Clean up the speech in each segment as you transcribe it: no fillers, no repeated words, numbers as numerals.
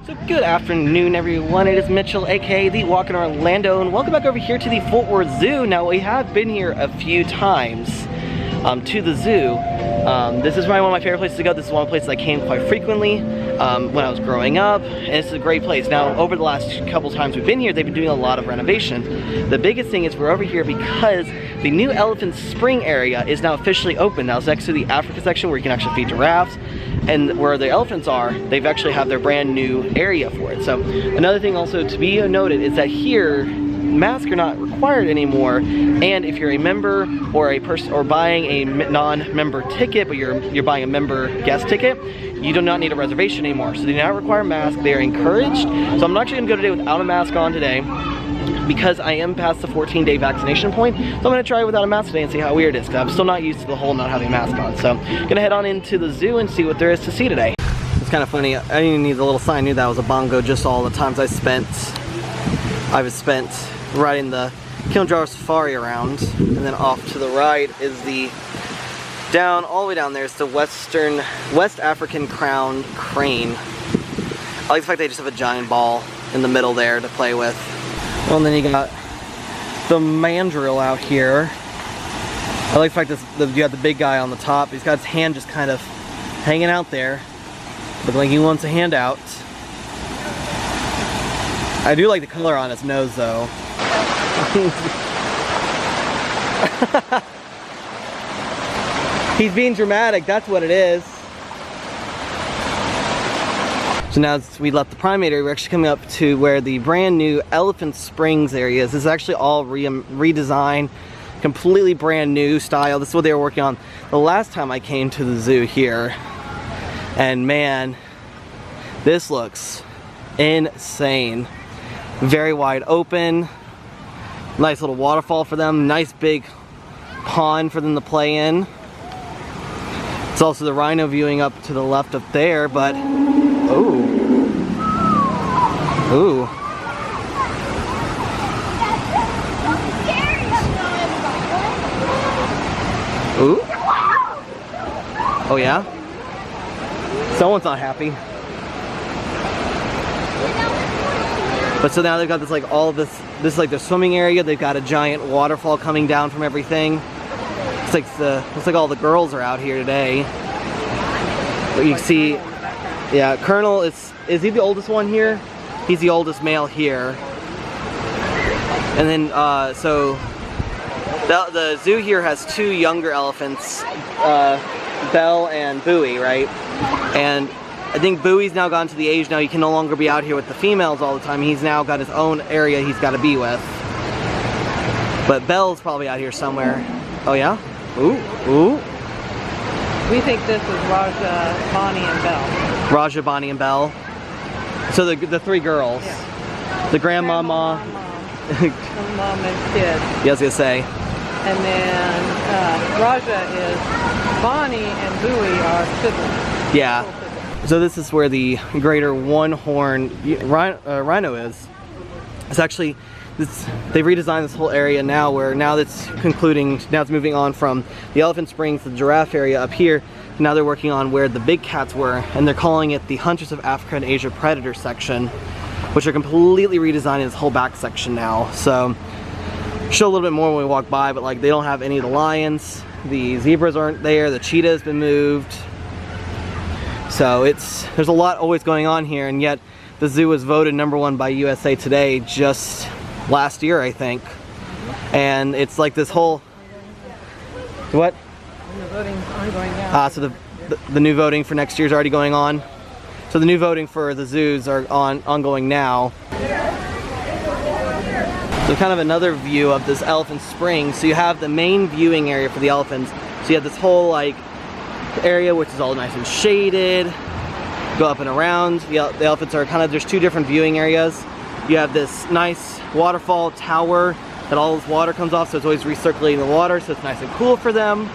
So good afternoon everyone, it is Mitchell aka The Walking Orlando and welcome back over here to the Fort Worth Zoo. Now we have been here a few times to the zoo. This is probably one of my favorite places to go. This is one of the places I came quite frequently when I was growing up, and it's a great place. Now over the last couple times we've been here, they've been doing a lot of renovation. The biggest thing is we're over here because the new elephant spring area is now officially open. Now it's next to the Africa section where you can actually feed giraffes. And where the elephants are, they've actually have their brand new area for it. So another thing also to be noted is that here, masks are not required anymore. And if you're a member or a person or buying a non-member ticket, but you're buying a member guest ticket, you do not need a reservation anymore. So they do not require masks. They are encouraged. So I'm actually gonna go today without a mask on today, because I am past the 14-day vaccination point. So I'm gonna try it without a mask today and see how weird it is, because I'm still not used to the whole not having a mask on. So I'm gonna head on into the zoo and see what there is to see today. It's kind of funny, I didn't even need the little sign. I knew that was a bongo, just all the times I've spent riding the Kilimanjaro Safari around. And then off to the right is all the way down there is the West African crowned crane. I like the fact they just have a giant ball in the middle there to play with. Well, and then you got the mandrill out here. I like the fact that you got the big guy on the top. He's got his hand just kind of hanging out there, but like he wants a hand out. I do like the color on his nose though. He's being dramatic, that's what it is. So now as we left the primate area, we're actually coming up to where the brand new Elephant Springs area is. This is actually all redesigned, completely brand new style. This is what they were working on the last time I came to the zoo here. And man, this looks insane. Very wide open, nice little waterfall for them, nice big pond for them to play in. It's also the rhino viewing up to the left up there, but ooh. Ooh. Ooh. Oh yeah? Someone's not happy. But so now they've got this like this is like the swimming area. They've got a giant waterfall coming down from everything. Looks like all the girls are out here today. But you can see, yeah, Colonel is he the oldest one here? He's the oldest male here. And then so the zoo here has two younger elephants, Belle and Bowie, right? And I think Bowie's now gone to the age now he can no longer be out here with the females all the time. He's now got his own area he's got to be with. But Belle's probably out here somewhere. Oh yeah? Ooh, ooh. We think this is Raja, Bonnie, and Belle. Raja, Bonnie, and Belle. So the three girls. Yeah. The grandma, mom. Mom and kid. Yeah, I was gonna say. And then Raja is Bonnie and Bowie are siblings. Yeah. So this is where the greater one-horn rhino is. It's actually, they've redesigned this whole area now where now it's moving on from the Elephant Springs to the giraffe area up here. Now they're working on where the big cats were, and they're calling it the Hunters of Africa and Asia Predator section, which are completely redesigning this whole back section now. So, show a little bit more when we walk by, but like they don't have any of the lions, the zebras aren't there, the cheetah has been moved. So there's a lot always going on here, and yet the zoo was voted #1 by USA Today just last year, I think. And it's like this whole, what? The voting's ongoing now. So the new voting for next year is already going on. So the new voting for the zoos are ongoing now. So kind of another view of this Elephant Springs. So you have the main viewing area for the elephants. So you have this whole like area which is all nice and shaded. Go up and around. The elephants are kind of, there's two different viewing areas. You have this nice waterfall tower that all this water comes off, so it's always recirculating the water, so it's nice and cool for them.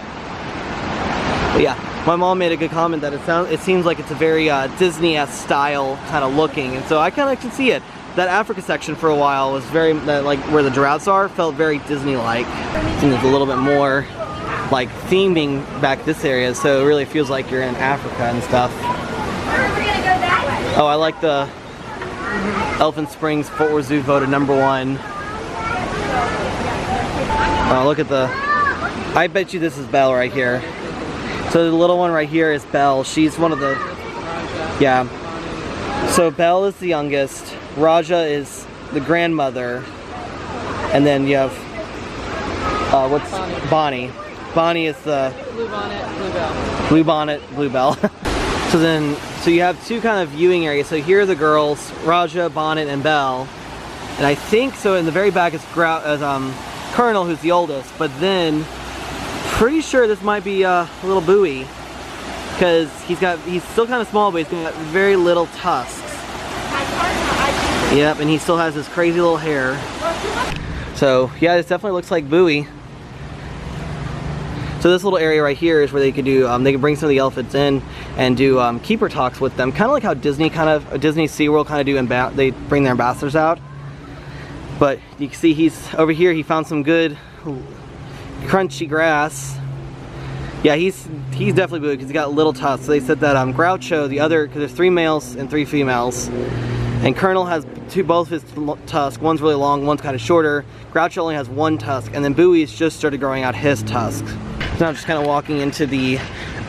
But yeah, my mom made a good comment that it seems like it's a very Disney-esque style kind of looking, and so I kind of can see it. That Africa section for a while was very, like where the giraffes are, felt very Disney-like. I think there's a little bit more like theming back this area, so it really feels like you're in Africa and stuff. Oh, I like the Elephant Springs Fort Worth Zoo voted #1. Oh, look at the, I bet you this is Belle right here. So the little one right here is Belle. She's one of the, yeah. So Belle is the youngest. Raja is the grandmother. And then you have, what's Bonnie. Bonnie is the Blue bonnet, blue bell. Blue bonnet, blue bell. So you have two kind of viewing areas. So here are the girls, Raja, Bonnet, and Belle. And I think, so in the very back is Colonel, who's the oldest. But then, pretty sure this might be little Bowie. Because he's still kind of small, but he's got very little tusks. Yep, and he still has this crazy little hair. So yeah, this definitely looks like Bowie. So this little area right here is where they could do, they could bring some of the elephants in and do keeper talks with them. Kind of like how Disney SeaWorld kind of do, they bring their ambassadors out. But you can see he's over here, he found some good crunchy grass. Yeah, he's definitely Bowie because he's got little tusks. So they said that Groucho, because there's 3 males and 3 females. And Colonel has both his tusks. One's really long, one's kind of shorter. Groucho only has 1 tusk, and then Bowie's just started growing out his tusks. So I'm just kind of walking into the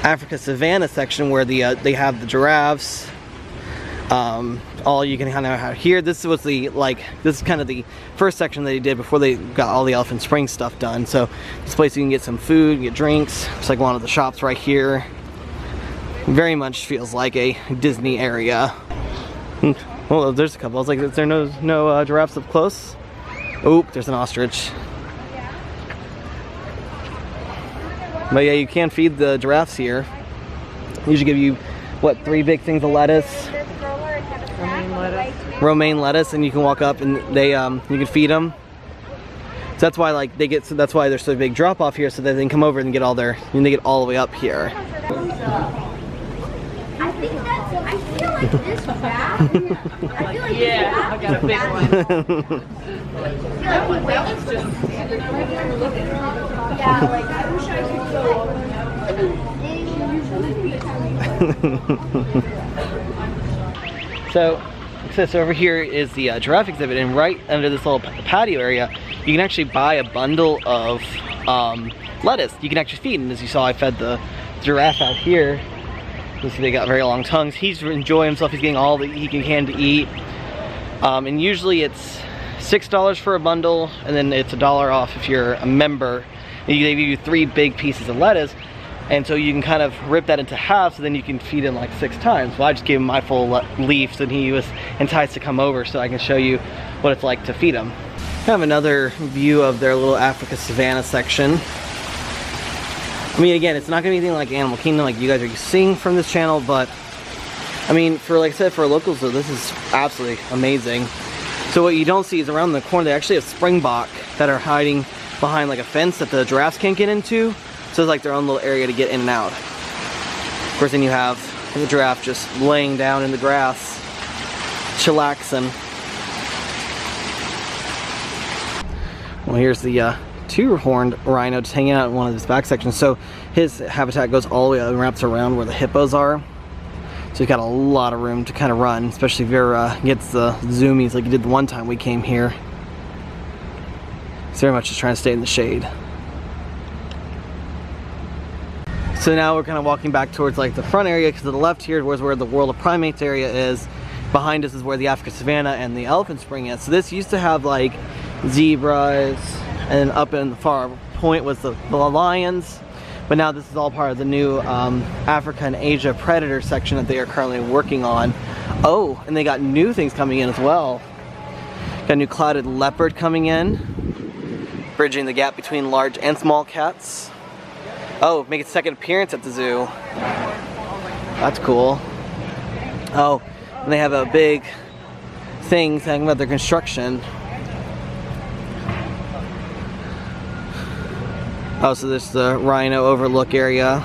Africa Savannah section where they have the giraffes. All you can kind of have here. This is kind of the first section that they did before they got all the Elephant Springs stuff done. So this place you can get some food, get drinks. It's like one of the shops right here. Very much feels like a Disney area. Well, there's a couple. I was like, is there no giraffes up close? Oh, there's an ostrich. But yeah, you can feed the giraffes here. They usually give you, what, 3 big things of lettuce? Romaine lettuce, and you can walk up and you can feed them. So that's why that's why there's so big drop off here, so that they can come over and get all they get all the way up here. I feel like this back. I feel like Yeah, I got a big one. Yeah, like I wish I could So over here is the giraffe exhibit, and right under this little patio area, you can actually buy a bundle of lettuce. You can actually feed, and as you saw, I fed the giraffe out here. You see they got very long tongues. He's enjoying himself. He's getting all that he can to eat. And usually it's $6 for a bundle, and then it's $1 off if you're a member. And they give you 3 big pieces of lettuce, and so you can kind of rip that into half, so then you can feed him like 6 times. Well, I just gave him my full leaf, and he was enticed to come over so I can show you what it's like to feed him. I have another view of their little Africa Savannah section. I mean, again, it's not going to be anything like Animal Kingdom like you guys are seeing from this channel, but I mean, like I said, for locals though, this is absolutely amazing. So what you don't see is around the corner, they actually have springbok that are hiding behind like a fence that the giraffes can't get into. So it's like their own little area to get in and out. Of course, then you have the giraffe just laying down in the grass, chillaxing. Well, here's the 2-horned rhino just hanging out in one of his back sections. So his habitat goes all the way up and wraps around where the hippos are. So he's got a lot of room to kind of run, especially if you're gets the zoomies like you did the one time we came here. He's very much just trying to stay in the shade. So now we're kind of walking back towards like the front area, because to the left here was where the World of Primates area is. Behind us is where the Africa Savannah and the Elephant Spring is. So this used to have like zebras, and up in the far point was the lions. But now this is all part of the new Africa and Asia predator section that they are currently working on. Oh, and they got new things coming in as well. Got a new clouded leopard coming in, bridging the gap between large and small cats. Oh, make its second appearance at the zoo. That's cool. Oh, and they have a big thing talking about their construction. Oh, so there's the rhino overlook area.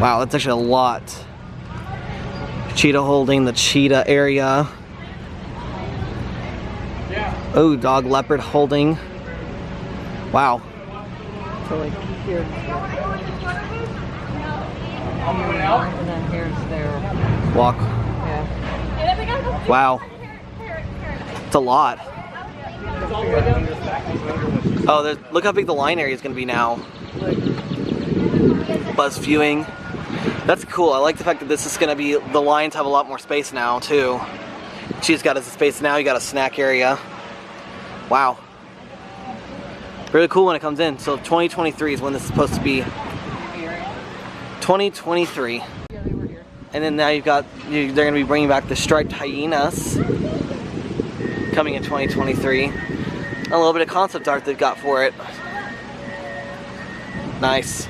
Wow, that's actually a lot. Cheetah holding the cheetah area. Oh, dog leopard holding. Wow. So like here. And then here's their walk. Yeah. Wow. It's a lot. Oh, look how big the line area is going to be now. Buzz viewing. That's cool. I like the fact that this is going to be, the lions have a lot more space now too. She's got a space now, you got a snack area. Wow. Really cool when it comes in. So 2023 is when this is supposed to be. 2023. And then now you've got, they're going to be bringing back the striped hyenas coming in 2023. A little bit of concept art they've got for it. Nice.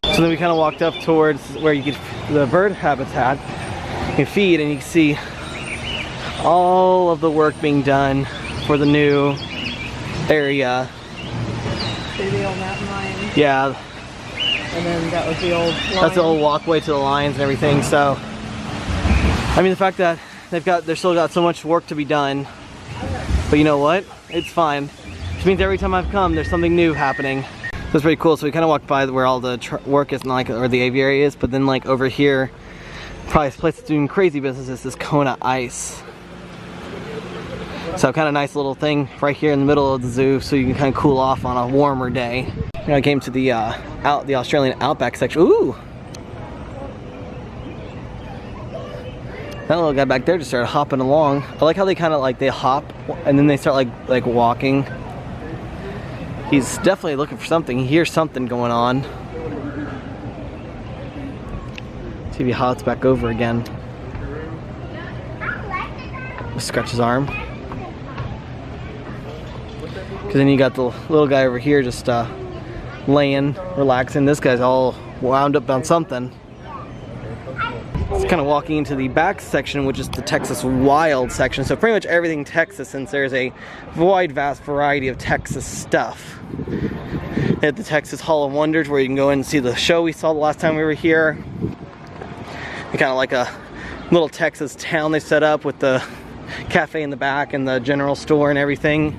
So then we kind of walked up towards where you get the bird habitat. You can feed and you can see all of the work being done for the new area. See the old mountain lion? Yeah. And then that was the old lion. That's the old walkway to the lions and everything. So, I mean, the fact that they're still got so much work to be done. But you know what? It's fine. Which means every time I've come, there's something new happening. That's pretty cool. So we kind of walked by where all the work is, like, or the aviary is, but then like over here, probably this place that's doing crazy business is this Kona Ice. So kind of nice little thing right here in the middle of the zoo, so you can kind of cool off on a warmer day. You know, I came to the the Australian Outback section. Ooh, that little guy back there just started hopping along. I like how they kind of like they hop and then they start like walking. He's definitely looking for something. He hears something going on. See if he hops back over again. Scratch his arm. Because then you got the little guy over here just laying, relaxing. This guy's all wound up on something. It's kind of walking into the back section, which is the Texas Wild section. So pretty much everything Texas, since there's a vast variety of Texas stuff. At the Texas Hall of Wonders, where you can go in and see the show we saw the last time we were here. And kind of like a little Texas town they set up with the cafe in the back and the general store and everything.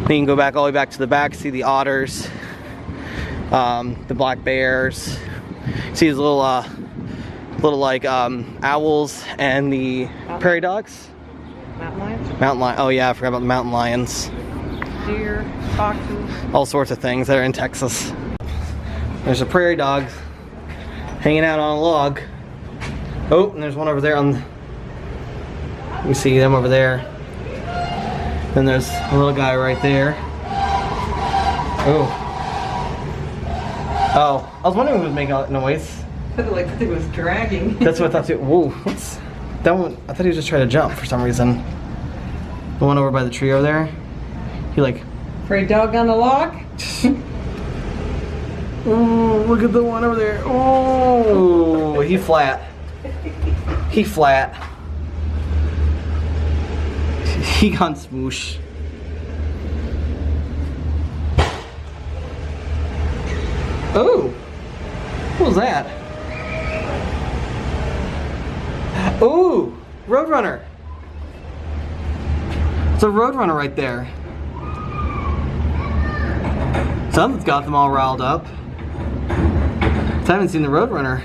Then you can go back all the way back to the back, see the otters, the black bears. See these little like owls and the prairie dogs. Mountain lions? Mountain lion. Oh yeah, I forgot about the mountain lions. Deer, foxes. All sorts of things that are in Texas. There's a prairie dog hanging out on a log. Oh, and there's one over there on. You see them over there. Then there's a little guy right there. Oh. Oh, I was wondering if it would make a noise. I felt like it was dragging. That's what I thought too. Whoa, what's that one? I thought he was just trying to jump for some reason. The one over by the tree over there. He like. Prairie dog on the log? Oh, look at the one over there. Oh, he flat. He flat. He gone smoosh. Oh, what was that? Oh, Roadrunner. It's a Roadrunner right there. Something's got them all riled up. I haven't seen the Roadrunner.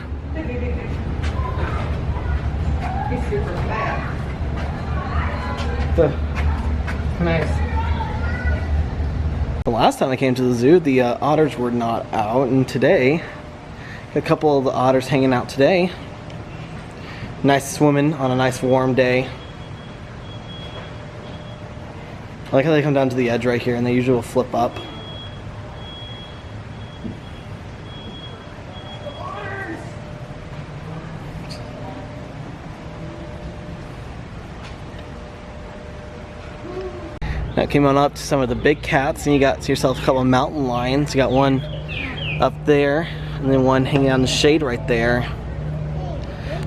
He's super fat. Nice. The last time I came to the zoo, the otters were not out, and today, got a couple of the otters hanging out today. Nice swimming on a nice warm day. I like how they come down to the edge right here, and they usually will flip up. Now came on up to some of the big cats, and you got yourself a couple of mountain lions. You got one up there, and then one hanging out in the shade right there.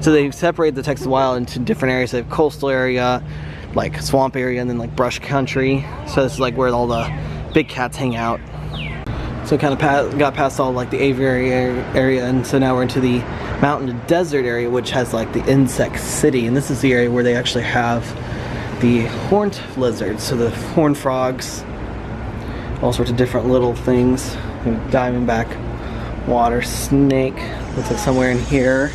So they separate the Texas Wild into different areas. They have coastal area, like swamp area, and then like brush country. So this is like where all the big cats hang out. So kind of got past all like the aviary area, and so now we're into the mountain to desert area, which has like the insect city. And this is the area where they actually have the horned lizards, so the horned frogs, all sorts of different little things. Diamondback water snake, looks like somewhere in here.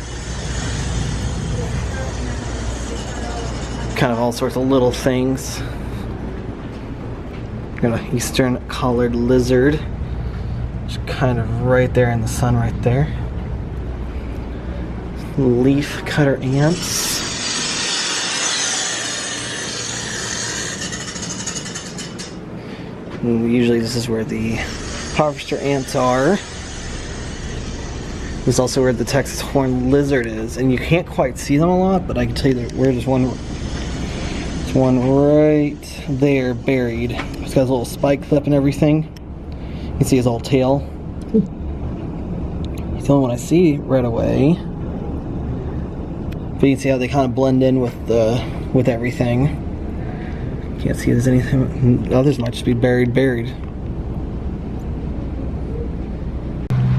kind of all sorts of little things. Got an eastern collared lizard, just kind of right there in the sun right there. Leaf cutter ants. And usually this is where the harvester ants are. This is also where the Texas horned lizard is, and you can't quite see them a lot, but I can tell you that there's one right there buried. It's got his little spike clip and everything. You can see his whole tail. He's the only one I see right away. But you can see how they kind of blend in with everything. Can't see if there's anything. Others might just be buried.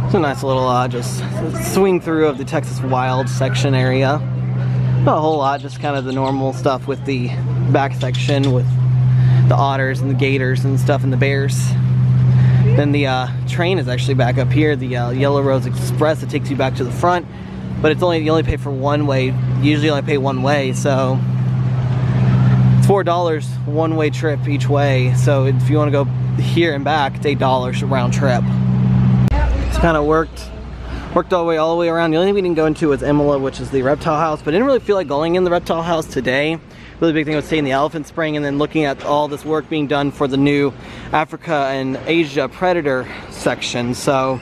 It's a nice little just swing through of the Texas Wild section area. Not a whole lot, just kind of the normal stuff with the back section with the otters and the gators and stuff and the bears. Then the train is actually back up here, the Yellow Rose Express that takes you back to the front. But it's you only pay for one way. Usually you only pay one way, so it's $4 one-way trip each way. So if you want to go here and back, it's $8 round trip. It's kind of worked all the way around. The only thing we didn't go into was Imola, which is the reptile house, but I didn't really feel like going in the reptile house today. Really big thing was staying in the elephant spring and then looking at all this work being done for the new Africa and Asia predator section. So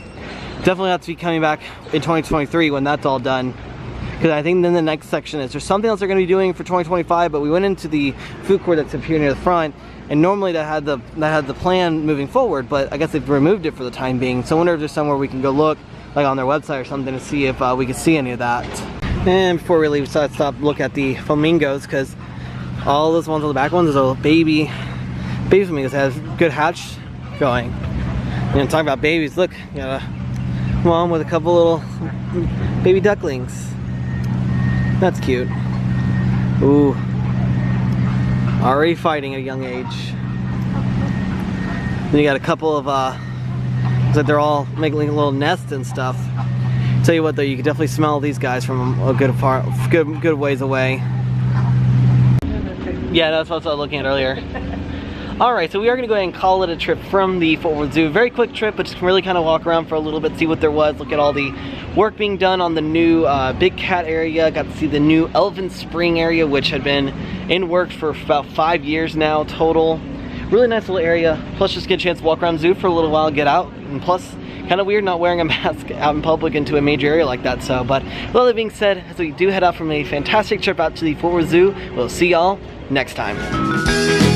definitely have to be coming back in 2023 when that's all done, because I think then the next section is there's something else they're going to be doing for 2025. But we went into the food court that's up here near the front, and normally that had the plan moving forward, but I guess they've removed it for the time being. So I wonder if there's somewhere we can go look, like on their website or something, to see if we can see any of that. And before we leave, we decided to stop look at the flamingos, because all those ones on the back ones is a baby flamingos that has good hatch going. And talking about babies, look, you got a mom with a couple little baby ducklings. That's cute. Ooh, already fighting at a young age. Then you got a couple of that they're all making a little nest and stuff. Tell you what though, you can definitely smell these guys from a good ways away. Yeah, that's what I was looking at earlier. Alright, so we are going to go ahead and call it a trip from the Fort Worth Zoo. Very quick trip, but just really kind of walk around for a little bit, see what there was, look at all the work being done on the new big cat area. Got to see the new elephant spring area, which had been in work for about 5 years now total. Really nice little area, plus just get a chance to walk around the zoo for a little while, get out, and plus kind of weird not wearing a mask out in public into a major area like that. So, but with all that being said, as we do head out from a fantastic trip out to the Fort Worth Zoo, we'll see y'all next time.